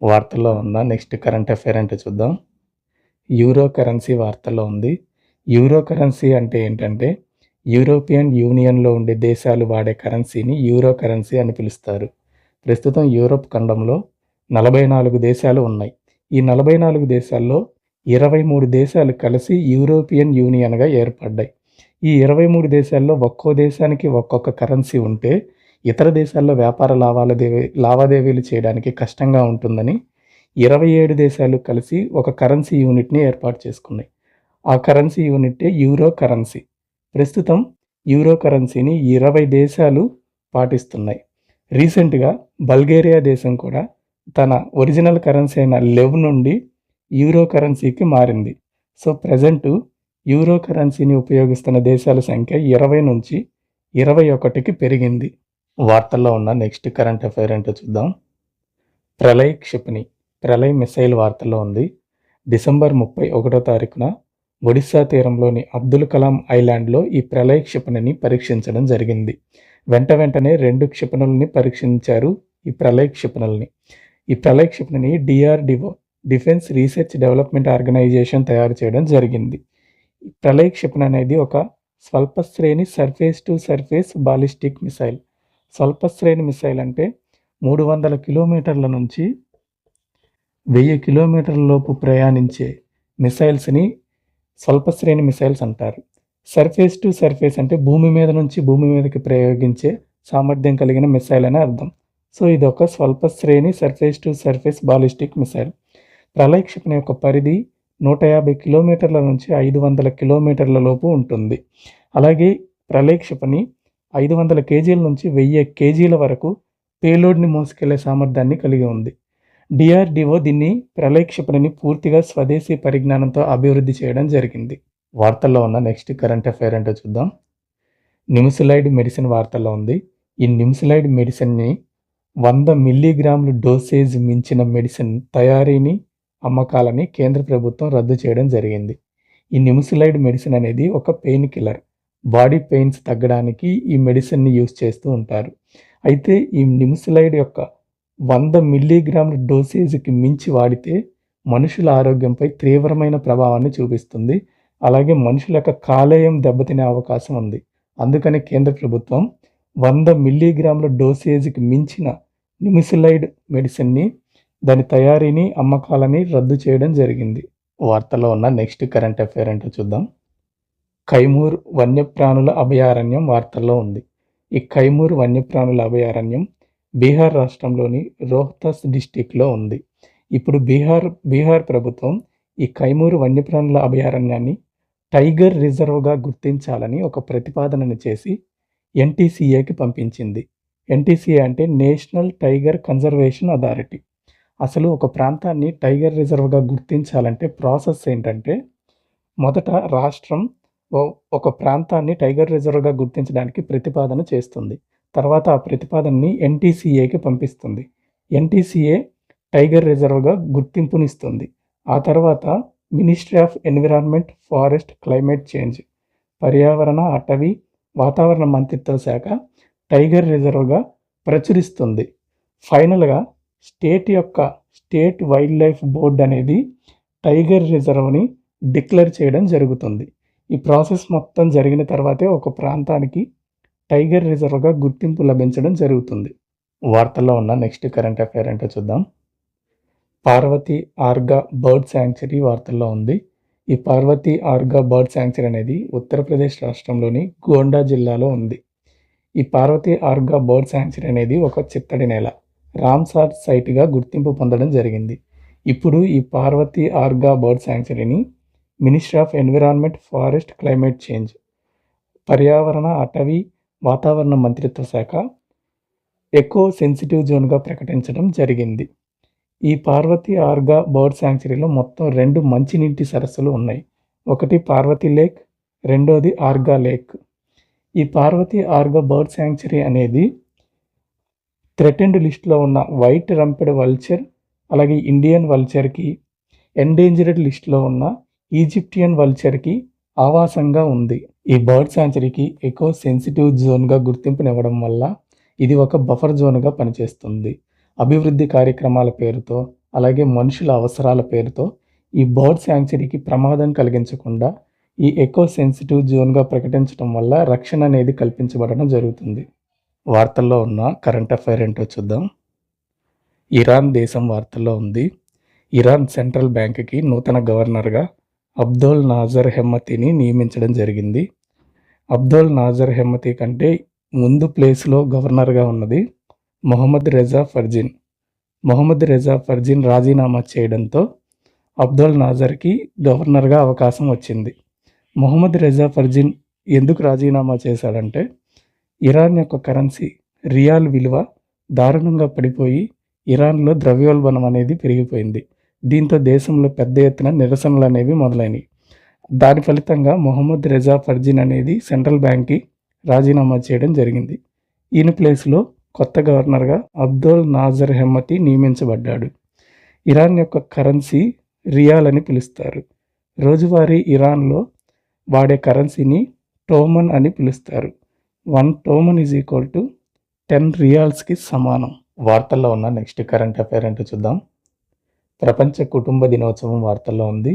వార్తల్లో ఉన్న next current affair అంటే చూద్దాం. యూరో కరెన్సీ వార్తల్లో ఉంది. యూరో కరెన్సీ అంటే ఏంటంటే, యూరోపియన్ యూనియన్‌లో ఉండే దేశాలు వాడే కరెన్సీని యూరో కరెన్సీ అని పిలుస్తారు. ప్రస్తుతం యూరోప్ ఖండంలో 44 దేశాలు ఉన్నాయి. ఈ 44 దేశాల్లో 23 దేశాలు కలిసి యూరోపియన్ యూనియన్‌గా ఏర్పడ్డాయి. ఈ 23 దేశాల్లో ఒక్కో దేశానికి ఒక్కొక్క కరెన్సీ ఉంటే, ఇతర దేశాల్లో వ్యాపార లావాదేవీలు చేయడానికి కష్టంగా ఉంటుందని 27 దేశాలు కలిసి ఒక కరెన్సీ యూనిట్‌ని ఏర్పాటు చేసుకున్నాయి. ఆ కరెన్సీ యూనిట్టే యూరో కరెన్సీ. ప్రస్తుతం యూరో కరెన్సీని 20 దేశాలు పాటిస్తున్నాయి. రీసెంట్‌గా బల్గేరియా దేశం కూడా తన ఒరిజినల్ కరెన్సీ అయిన లెవ్ నుండి యూరో కరెన్సీకి మారింది. సో, ప్రెజెంటు యూరో కరెన్సీని ఉపయోగిస్తున్న దేశాల సంఖ్య 20 నుంచి 21కి పెరిగింది. వార్తల్లో ఉన్న నెక్స్ట్ కరెంట్ అఫైర్ ఏంటో చూద్దాం. ప్రళయ్ క్షిపణి, ప్రళయ్ మిసైల్ వార్తల్లో ఉంది. డిసెంబర్ 31వ తారీఖున ఒడిశా తీరంలోని అబ్దుల్ కలాం ఐలాండ్‌లో ఈ ప్రళయ్ క్షిపణిని పరీక్షించడం జరిగింది. వెంటనే 2 క్షిపణులని పరీక్షించారు ఈ ప్రళయ్ క్షిపణులని. ఈ ప్రళయ్ క్షిపణిని DRDO defence research development organisation తయారు చేయడం జరిగింది. ఈ ప్రళయ్ క్షిపణి అనేది ఒక స్వల్ప శ్రేణి surface to surface ballistic missile. స్వల్ప శ్రేణి మిసైల్ అంటే 300 కిలోమీటర్ల నుంచి 1000 కిలోమీటర్ల లోపు ప్రయాణించే మిసైల్స్‌ని స్వల్ప శ్రేణి మిసైల్స్ అంటారు. సర్ఫేస్ టు సర్ఫేస్ అంటే భూమి మీద నుంచి భూమి మీదకి ప్రయోగించే సామర్థ్యం కలిగిన మిసైల్ అని అర్థం. సో, ఇదొక స్వల్ప శ్రేణి surface to surface ballistic missile. Pralay క్షిపణి యొక్క పరిధి 150 కిలోమీటర్ల నుంచి 500 కిలోమీటర్ల లోపు ఉంటుంది. అలాగే ప్రళయ్ క్షిపణి 500 కేజీల నుంచి 1000 కేజీల వరకు పేలోడ్‌ని మోసుకెళ్లే సామర్థ్యాన్ని కలిగి ఉంది. DRDO దీన్ని ప్రళయ్ క్షిపణిని పూర్తిగా స్వదేశీ పరిజ్ఞానంతో అభివృద్ధి చేయడం జరిగింది. వార్తల్లో ఉన్న నెక్స్ట్ కరెంట్ అఫైర్ ఏంటో చూద్దాం. నిమ్సులైడ్ మెడిసిన్ వార్తల్లో ఉంది. ఈ నిమ్సులైడ్ మెడిసిన్‌ని 100 మిల్లీగ్రాములు డోసేజ్ మించిన మెడిసిన్ తయారీని, అమ్మకాలని కేంద్ర ప్రభుత్వం రద్దు చేయడం జరిగింది. ఈ నిమ్సులైడ్ మెడిసిన్ అనేది ఒక పెయిన్ కిల్లర్. బాడీ పెయిన్స్ తగ్గడానికి ఈ మెడిసిన్‌ని యూజ్ చేస్తూ ఉంటారు. అయితే ఈ నిమ్సులైడ్ యొక్క 100 మిల్లీగ్రాముల డోసేజ్‌కి మించి వాడితే మనుషుల ఆరోగ్యంపై తీవ్రమైన ప్రభావాన్ని చూపిస్తుంది. అలాగే మనుషుల యొక్క కాలేయం దెబ్బతినే అవకాశం ఉంది. అందుకని కేంద్ర ప్రభుత్వం 100 మిల్లీగ్రాముల డోసేజ్‌కి మించిన నిమ్సులైడ్ మెడిసిన్‌ని, దాని తయారీని, అమ్మకాలని రద్దు చేయడం జరిగింది. వార్తల్లో ఉన్న నెక్స్ట్ కరెంట్ అఫైర్ ఏంటో చూద్దాం. కైమూర్ వన్యప్రాణుల అభయారణ్యం వార్తల్లో ఉంది. ఈ కైమూర్ వన్యప్రాణుల అభయారణ్యం బీహార్ రాష్ట్రంలోని రోహ్తస్ డిస్ట్రిక్ట్‌లో ఉంది. ఇప్పుడు బీహార్ ప్రభుత్వం ఈ కైమూర్ వన్యప్రాణుల అభయారణ్యాన్ని టైగర్ రిజర్వ్‌గా గుర్తించాలని ఒక ప్రతిపాదనను చేసి NTCAకి పంపించింది. NTCA అంటే నేషనల్ టైగర్ కన్జర్వేషన్ అథారిటీ. అసలు ఒక ప్రాంతాన్ని టైగర్ రిజర్వ్‌గా గుర్తించాలంటే ప్రాసెస్ ఏంటంటే, మొదట రాష్ట్రం ఒక ప్రాంతాన్ని టైగర్ రిజర్వ్‌గా గుర్తించడానికి ప్రతిపాదన చేస్తుంది. తర్వాత ఆ ప్రతిపాదనని NTCAకి పంపిస్తుంది. NTCA టైగర్ రిజర్వ్‌గా గుర్తింపునిస్తుంది. ఆ తర్వాత ministry of environment, forest, climate change, పర్యావరణ, అటవీ, వాతావరణ మంత్రిత్వ శాఖ టైగర్ రిజర్వ్‌గా ప్రచురిస్తుంది. ఫైనల్‌గా స్టేట్ వైల్డ్ లైఫ్ బోర్డ్ అనేది టైగర్ రిజర్వ్‌ని డిక్లేర్ చేయడం జరుగుతుంది. ఈ ప్రాసెస్ మొత్తం జరిగిన తర్వాతే ఒక ప్రాంతానికి టైగర్ రిజర్వ్‌గా గుర్తింపు లభించడం జరుగుతుంది. వార్తల్లో ఉన్న నెక్స్ట్ కరెంట్ అఫైర్ ఏంటో చూద్దాం. పార్వతి ఆర్గా బర్డ్ శాంక్చురీ వార్తల్లో ఉంది. ఈ పార్వతి ఆర్గా బర్డ్ శాంక్చురీ అనేది ఉత్తరప్రదేశ్ రాష్ట్రంలోని గోండా జిల్లాలో ఉంది. ఈ పార్వతి ఆర్గా బర్డ్ శాంక్చురీ అనేది ఒక చిత్తడి నేల, రామ్సార్ సైట్‌గా గుర్తింపు పొందడం జరిగింది. ఇప్పుడు ఈ పార్వతి ఆర్గా బర్డ్ శాంక్చురీని ministry of environment, forest, climate change, పర్యావరణ, అటవీ, వాతావరణ మంత్రిత్వ శాఖ ఎకో సెన్సిటివ్ జోన్‌గా ప్రకటించడం జరిగింది. ఈ పార్వతి ఆర్గా బర్డ్ శాంక్చురీలో మొత్తం 2 మంచినీటి సరస్సులు ఉన్నాయి. ఒకటి పార్వతి లేక్, రెండోది ఆర్గా లేక్. ఈ పార్వతి ఆర్గా బర్డ్ శాంక్చురీ అనేది థ్రెటెన్డ్ లిస్ట్‌లో ఉన్న వైట్ రంపెడ్ వల్చర్, అలాగే ఇండియన్ వల్చర్‌కి, ఎండేంజర్డ్ లిస్ట్‌లో ఉన్న ఈజిప్షియన్ వల్చర్‌కి ఆవాసంగా ఉంది. ఈ బర్డ్ శాంక్చురీకి ఎకో సెన్సిటివ్ జోన్‌గా గుర్తింపునివ్వడం వల్ల ఇది ఒక బఫర్ జోన్‌గా పనిచేస్తుంది. అభివృద్ధి కార్యక్రమాల పేరుతో అలాగే మనుషుల అవసరాల పేరుతో ఈ బర్డ్ శాంక్చురీకి ప్రమాదం కలిగించకుండా ఈ ఎకో సెన్సిటివ్ జోన్గా ప్రకటించడం వల్ల రక్షణ అనేది కల్పించబడడం జరుగుతుంది. వార్తల్లో ఉన్న కరెంట్ అఫైర్ ఏంటో చూద్దాం. ఇరాన్ దేశం వార్తల్లో ఉంది. ఇరాన్ సెంట్రల్ బ్యాంక్కి నూతన గవర్నర్గా అబ్దోల్ నాజర్ హెమ్మతిని నియమించడం జరిగింది. అబ్దోల్ నాజర్ హెమ్మతి కంటే ముందు ప్లేస్లో గవర్నర్గా ఉన్నది మొహమ్మద్ రెజా ఫర్జిన్. మొహమ్మద్ రెజా ఫర్జిన్ రాజీనామా చేయడంతో అబ్దోల్ నాజర్కి గవర్నర్గా అవకాశం వచ్చింది. మొహమ్మద్ రెజా ఫర్జిన్ ఎందుకు రాజీనామా చేశాడంటే ఇరాన్ యొక్క కరెన్సీ రియాల్ విలువ దారుణంగా పడిపోయి ఇరాన్లో ద్రవ్యోల్బణం అనేది పెరిగిపోయింది. దీంతో దేశంలో పెద్ద ఎత్తున నిరసనలు అనేవి మొదలైనవి. దాని ఫలితంగా మొహమ్మద్ రెజా ఫర్జిన్ అనేది సెంట్రల్ బ్యాంక్కి రాజీనామా చేయడం జరిగింది. ఈయన ప్లేస్లో కొత్త గవర్నర్గా అబ్దోల్ నాజర్ హెమ్మతి నియమించబడ్డాడు. ఇరాన్ యొక్క కరెన్సీ రియాల్ అని పిలుస్తారు. రోజువారీ ఇరాన్లో వాడే కరెన్సీని టోమన్ అని పిలుస్తారు. 1 టోమన్ ఈజ్ ఈక్వల్ టు 10 రియాల్స్కి సమానం. వార్తల్లో ఉన్న నెక్స్ట్ కరెంట్ అఫైర్ ఏంటో చూద్దాం. ప్రపంచ కుటుంబ దినోత్సవం వార్తల్లో ఉంది.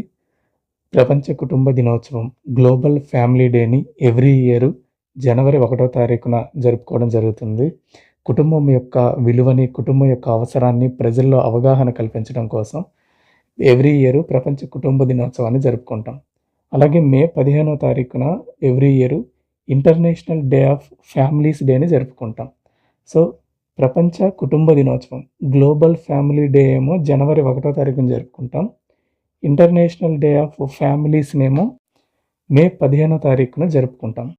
ప్రపంచ కుటుంబ దినోత్సవం గ్లోబల్ ఫ్యామిలీ డేని ఎవ్రీ ఇయర్ జనవరి 1వ తారీఖున జరుపుకోవడం జరుగుతుంది. కుటుంబం యొక్క విలువని, కుటుంబం యొక్క అవసరాన్ని ప్రజల్లో అవగాహన కల్పించడం కోసం ఎవ్రీ ఇయర్ ప్రపంచ కుటుంబ దినోత్సవాన్ని జరుపుకుంటాం. అలాగే మే 15వ తారీఖున every year international day of families డేని జరుపుకుంటాం. సో ప్రపంచ కుటుంబ దినోత్సవం గ్లోబల్ ఫ్యామిలీ డే ఏమో జనవరి 1వ తారీఖున జరుపుకుంటాం. ఇంటర్నేషనల్ డే ఆఫ్ ఫ్యామిలీస్నేమో మే 15వ తారీఖున జరుపుకుంటాం.